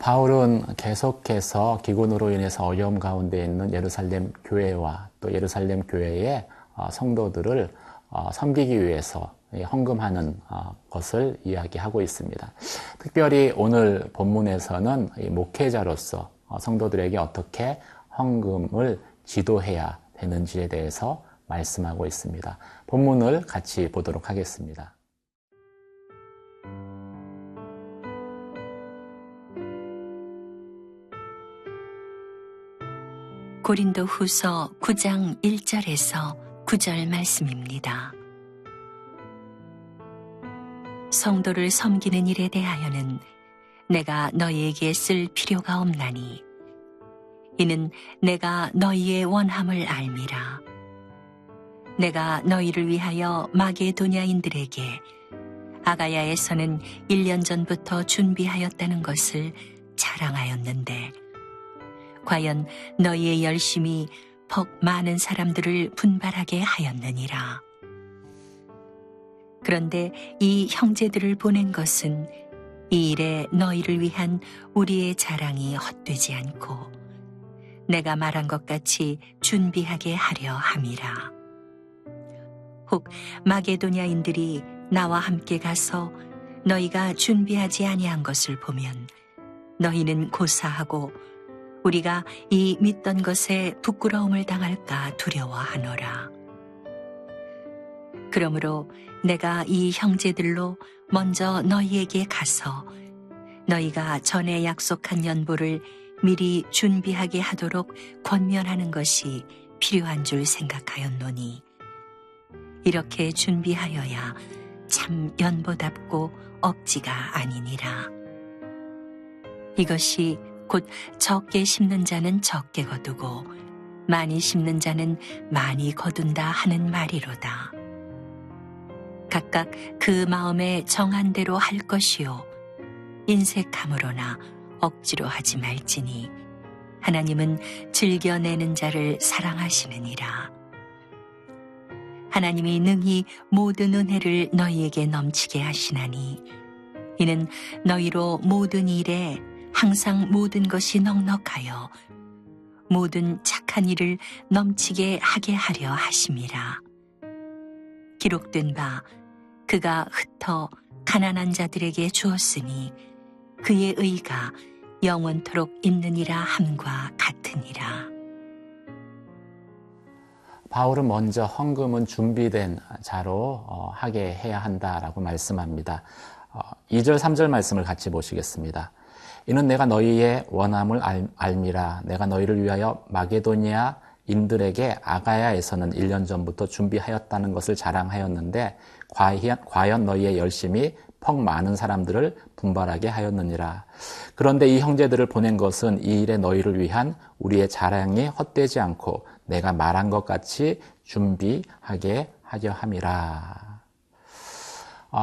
바울은 계속해서 기근으로 인해서 어려움 가운데 있는 예루살렘 교회와 또 예루살렘 교회의 성도들을 섬기기 위해서 헌금하는 것을 이야기하고 있습니다. 특별히 오늘 본문에서는 목회자로서 성도들에게 어떻게 헌금을 지도해야 되는지에 대해서 말씀하고 있습니다. 본문을 같이 보도록 하겠습니다. 고린도후서 9장 1절에서 9절 말씀입니다. 성도를 섬기는 일에 대하여는 내가 너희에게 쓸 필요가 없나니 이는 내가 너희의 원함을 알미라. 내가 너희를 위하여 마게도냐인들에게 아가야에서는 1년 전부터 준비하였다는 것을 자랑하였는데 과연 너희의 열심이 퍽 많은 사람들을 분발하게 하였느니라. 그런데 이 형제들을 보낸 것은 이 일에 너희를 위한 우리의 자랑이 헛되지 않고 내가 말한 것 같이 준비하게 하려 함이라. 혹 마게도냐인들이 나와 함께 가서 너희가 준비하지 아니한 것을 보면 너희는 고사하고 우리가 이 믿던 것에 부끄러움을 당할까 두려워하노라. 그러므로 내가 이 형제들로 먼저 너희에게 가서 너희가 전에 약속한 연보를 미리 준비하게 하도록 권면하는 것이 필요한 줄 생각하였노니 이렇게 준비하여야 참 연보답고 억지가 아니니라. 이것이 곧 적게 심는 자는 적게 거두고 많이 심는 자는 많이 거둔다 하는 말이로다. 각각 그 마음에 정한 대로 할 것이요 인색함으로나 억지로 하지 말지니 하나님은 즐겨내는 자를 사랑하시느니라. 하나님이 능히 모든 은혜를 너희에게 넘치게 하시나니 이는 너희로 모든 일에 항상 모든 것이 넉넉하여 모든 착한 일을 넘치게 하게 하려 하심이라. 기록된 바 그가 흩어 가난한 자들에게 주었으니 그의 의가 영원토록 있느니라 함과 같으니라. 바울은 먼저 헌금은 준비된 자로 하게 해야 한다라고 말씀합니다. 2절, 3절 말씀을 같이 보시겠습니다. 이는 내가 너희의 원함을 알미라. 내가 너희를 위하여 마게도니아 인들에게 아가야에서는 1년 전부터 준비하였다는 것을 자랑하였는데 과연 너희의 열심이 퍽 많은 사람들을 분발하게 하였느니라. 그런데 이 형제들을 보낸 것은 이 일에 너희를 위한 우리의 자랑이 헛되지 않고 내가 말한 것 같이 준비하게 하려 함이라.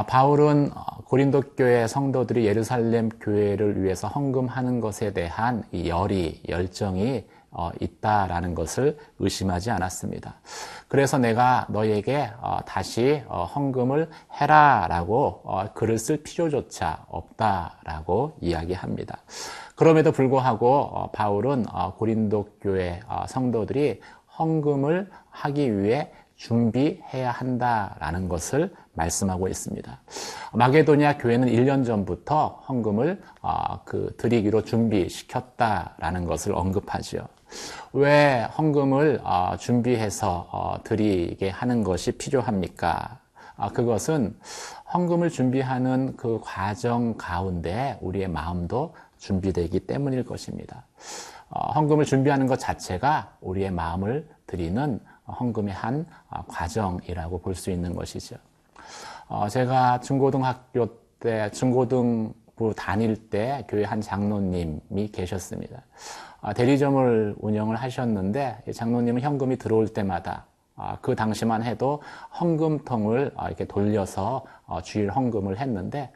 바울은 고린도 교회 성도들이 예루살렘 교회를 위해서 헌금하는 것에 대한 이 열정이 있다라는 것을 의심하지 않았습니다. 그래서 내가 너에게 다시 헌금을 해라라고 글을 쓸 필요조차 없다라고 이야기합니다. 그럼에도 불구하고 바울은 고린도 교회 성도들이 헌금을 하기 위해 준비해야 한다라는 것을 말씀하고 있습니다. 마게도니아 교회는 1년 전부터 헌금을 드리기로 준비시켰다라는 것을 언급하죠. 왜 헌금을 준비해서 드리게 하는 것이 필요합니까? 그것은 헌금을 준비하는 그 과정 가운데 우리의 마음도 준비되기 때문일 것입니다. 헌금을 준비하는 것 자체가 우리의 마음을 드리는 헌금의 한 과정이라고 볼 수 있는 것이죠. 제가 중고등학교 때, 중고등부 다닐 때 교회 한 장로님이 계셨습니다. 대리점을 운영을 하셨는데 장로님은 현금이 들어올 때마다 그 당시만 해도 헌금통을 이렇게 돌려서 주일 헌금을 했는데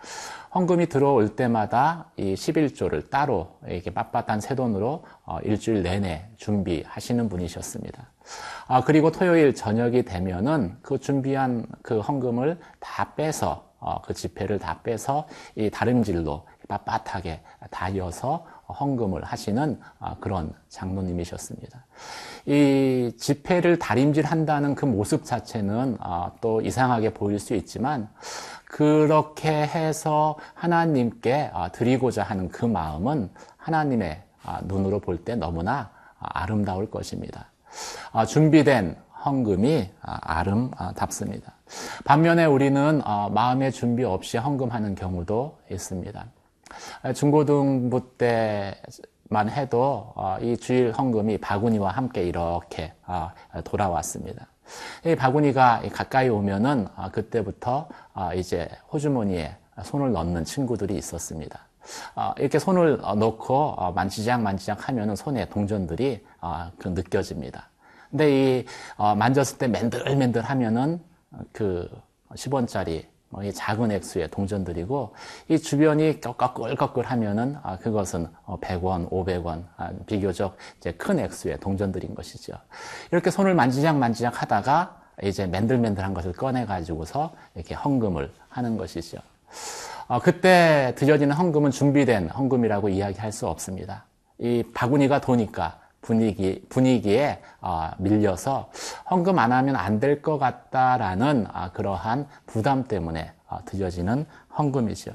헌금이 들어올 때마다 이 11조를 따로 이렇게 빳빳한 새돈으로 일주일 내내 준비하시는 분이셨습니다. 그리고 토요일 저녁이 되면은 그 준비한 그 헌금을 다 빼서 그 지폐를 다 빼서 이 다림질로 빳빳하게 다여서 헌금을 하시는 그런 장로님이셨습니다. 이 지폐를 다림질한다는 그 모습 자체는 또 이상하게 보일 수 있지만 그렇게 해서 하나님께 드리고자 하는 그 마음은 하나님의 눈으로 볼 때 너무나 아름다울 것입니다. 준비된 헌금이 아름답습니다. 반면에 우리는 마음의 준비 없이 헌금하는 경우도 있습니다. 중고등부 때만 해도 이 주일 헌금이 바구니와 함께 이렇게 돌아왔습니다. 이 바구니가 가까이 오면은 그때부터 이제 호주머니에 손을 넣는 친구들이 있었습니다. 이렇게 손을 넣고 만지작 하면은 손에 동전들이 느껴집니다. 근데 이 만졌을 때 맨들맨들 하면은 그 10원짜리 이 작은 액수의 동전들이고 이 주변이 꺼끌꺼끌 하면은 그것은 100원, 500원 비교적 이제 큰 액수의 동전들인 것이죠. 이렇게 손을 만지작 하다가 이제 맨들맨들한 것을 꺼내 가지고서 이렇게 헌금을 하는 것이죠. 그때 드려지는 헌금은 준비된 헌금이라고 이야기할 수 없습니다. 이 바구니가 도니까 분위기에 밀려서 헌금 안 하면 안 될 것 같다라는 그러한 부담 때문에 드려지는 헌금이죠.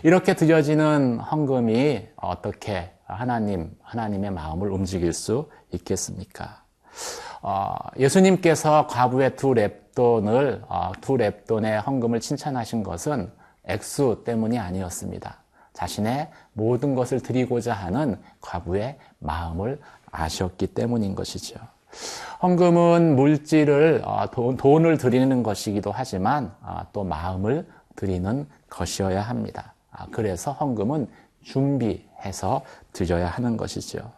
이렇게 드려지는 헌금이 어떻게 하나님의 마음을 움직일 수 있겠습니까? 예수님께서 과부의 두 렙돈의 헌금을 칭찬하신 것은 액수 때문이 아니었습니다. 자신의 모든 것을 드리고자 하는 과부의 마음을 아셨기 때문인 것이죠. 헌금은 물질을, 돈을 드리는 것이기도 하지만 또 마음을 드리는 것이어야 합니다. 그래서 헌금은 준비해서 드려야 하는 것이죠.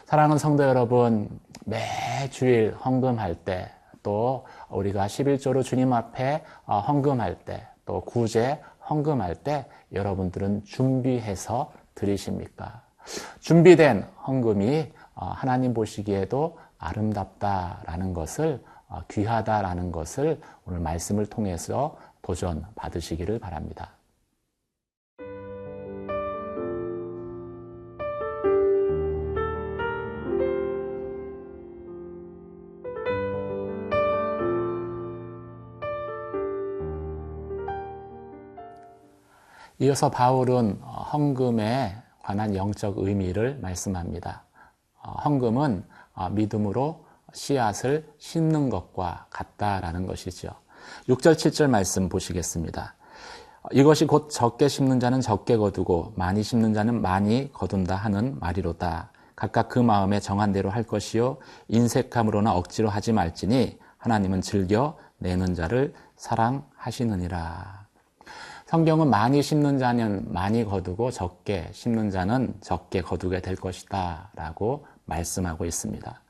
사랑하는 성도 여러분, 매주일 헌금할 때, 또 우리가 11조로 주님 앞에 헌금할 때, 또 구제 헌금할 때 여러분들은 준비해서 드리십니까? 준비된 헌금이 하나님 보시기에도 아름답다라는 것을, 귀하다라는 것을 오늘 말씀을 통해서 도전 받으시기를 바랍니다. 이어서 바울은 헌금에 관한 영적 의미를 말씀합니다. 헌금은 믿음으로 씨앗을 심는 것과 같다라는 것이죠. 6절, 7절 말씀 보시겠습니다. 이것이 곧 적게 심는 자는 적게 거두고 많이 심는 자는 많이 거둔다 하는 말이로다. 각각 그 마음에 정한 대로 할 것이요 인색함으로나 억지로 하지 말지니 하나님은 즐겨 내는 자를 사랑하시느니라. 성경은 많이 심는 자는 많이 거두고 적게 심는 자는 적게 거두게 될 것이다 라고 말씀하고 있습니다.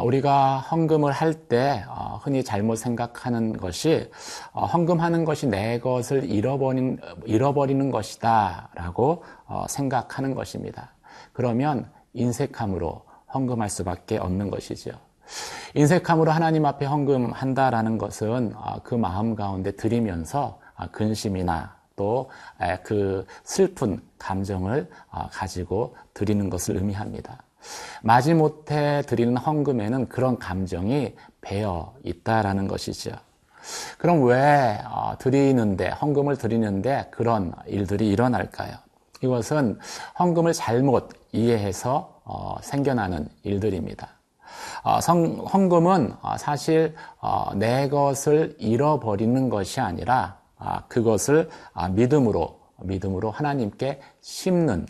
우리가 헌금을 할 때 흔히 잘못 생각하는 것이 헌금하는 것이 내 것을 잃어버리는 것이다 라고 생각하는 것입니다. 그러면 인색함으로 헌금할 수밖에 없는 것이죠. 인색함으로 하나님 앞에 헌금한다라는 것은 그 마음 가운데 드리면서 근심이나 또 그 슬픈 감정을 가지고 드리는 것을 의미합니다. 마지못해 드리는 헌금에는 그런 감정이 배어 있다라는 것이죠. 그럼 왜 헌금을 드리는데 그런 일들이 일어날까요? 이것은 헌금을 잘못 이해해서 생겨나는 일들입니다. 헌금은 사실 내 것을 잃어버리는 것이 아니라 그것을 믿음으로 하나님께 심는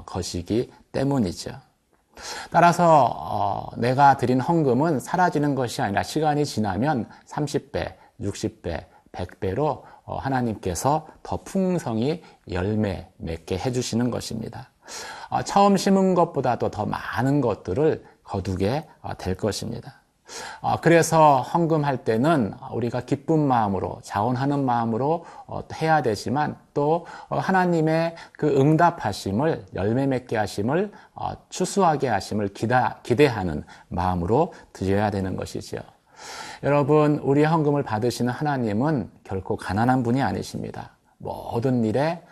것이기 때문이죠. 따라서 내가 드린 헌금은 사라지는 것이 아니라 시간이 지나면 30배, 60배, 100배로 하나님께서 더 풍성히 열매 맺게 해주시는 것입니다. 처음 심은 것보다도 더 많은 것들을 거두게 될 것입니다. 그래서 헌금할 때는 우리가 기쁜 마음으로 자원하는 마음으로 해야 되지만 또 하나님의 그 응답하심을 열매 맺게 하심을 추수하게 하심을 기대하는 마음으로 드려야 되는 것이죠. 여러분, 우리의 헌금을 받으시는 하나님은 결코 가난한 분이 아니십니다. 모든 일에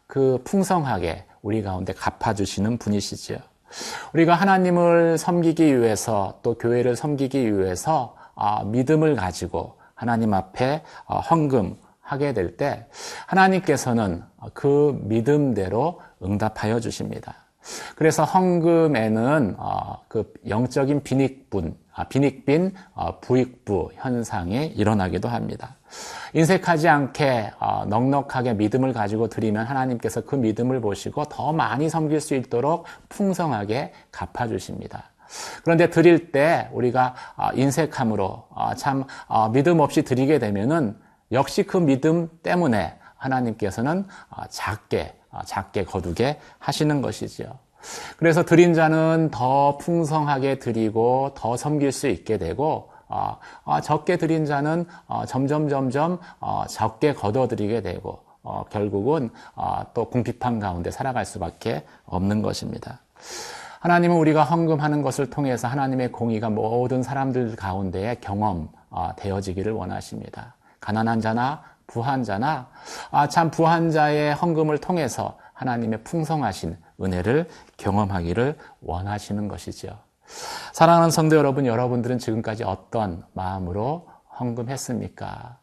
그 풍성하게 우리 가운데 갚아주시는 분이시죠. 우리가 하나님을 섬기기 위해서 또 교회를 섬기기 위해서 믿음을 가지고 하나님 앞에 헌금하게 될 때 하나님께서는 그 믿음대로 응답하여 주십니다. 그래서 헌금에는 그 영적인 빈익빈 부익부 현상이 일어나기도 합니다. 인색하지 않게 넉넉하게 믿음을 가지고 드리면 하나님께서 그 믿음을 보시고 더 많이 섬길 수 있도록 풍성하게 갚아주십니다. 그런데 드릴 때 우리가 인색함으로 참 믿음 없이 드리게 되면은 역시 그 믿음 때문에 하나님께서는 작게 거두게 하시는 것이죠. 그래서 드린 자는 더 풍성하게 드리고 더 섬길 수 있게 되고 적게 드린 자는 점점 적게 거둬들이게 되고 결국은 또 궁핍한 가운데 살아갈 수밖에 없는 것입니다. 하나님은 우리가 헌금하는 것을 통해서 하나님의 공의가 모든 사람들 가운데에 경험되어지기를 원하십니다. 가난한 자나 부한 자나 참 부한 자의 헌금을 통해서 하나님의 풍성하신 은혜를 경험하기를 원하시는 것이죠. 사랑하는 성도 여러분, 여러분들은 지금까지 어떤 마음으로 헌금했습니까?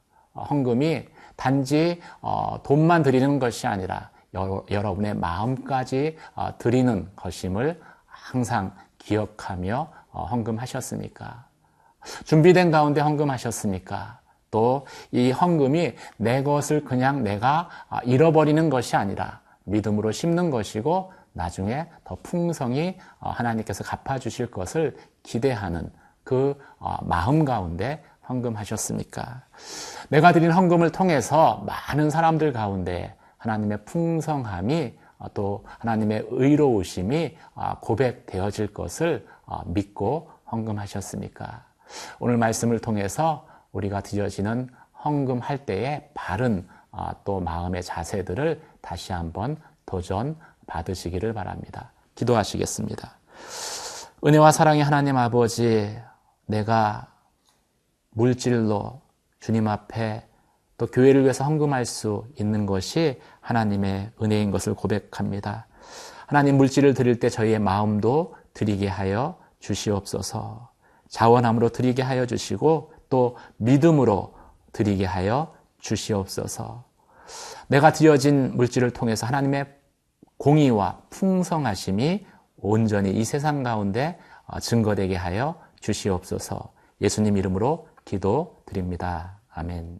헌금이 단지 돈만 드리는 것이 아니라 여러분의 마음까지 드리는 것임을 항상 기억하며 헌금하셨습니까? 준비된 가운데 헌금하셨습니까? 또 이 헌금이 내 것을 그냥 내가 잃어버리는 것이 아니라 믿음으로 심는 것이고 나중에 더 풍성히 하나님께서 갚아주실 것을 기대하는 그 마음 가운데 헌금하셨습니까? 내가 드린 헌금을 통해서 많은 사람들 가운데 하나님의 풍성함이 또 하나님의 의로우심이 고백되어질 것을 믿고 헌금하셨습니까? 오늘 말씀을 통해서 우리가 드려지는 헌금할 때의 바른 또 마음의 자세들을 다시 한번 도전 받으시기를 바랍니다. 기도하시겠습니다. 은혜와 사랑의 하나님 아버지, 내가 물질로 주님 앞에 또 교회를 위해서 헌금할 수 있는 것이 하나님의 은혜인 것을 고백합니다. 하나님, 물질을 드릴 때 저희의 마음도 드리게 하여 주시옵소서. 자원함으로 드리게 하여 주시고 또 믿음으로 드리게 하여 주시옵소서. 내가 드려진 물질을 통해서 하나님의 공의와 풍성하심이 온전히 이 세상 가운데 증거되게 하여 주시옵소서. 예수님 이름으로 기도드립니다. 아멘.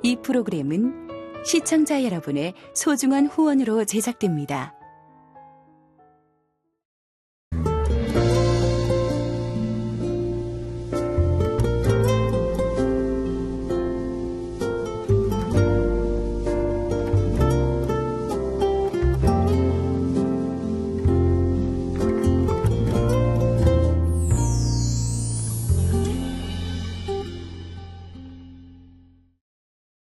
이 프로그램은 시청자 여러분의 소중한 후원으로 제작됩니다.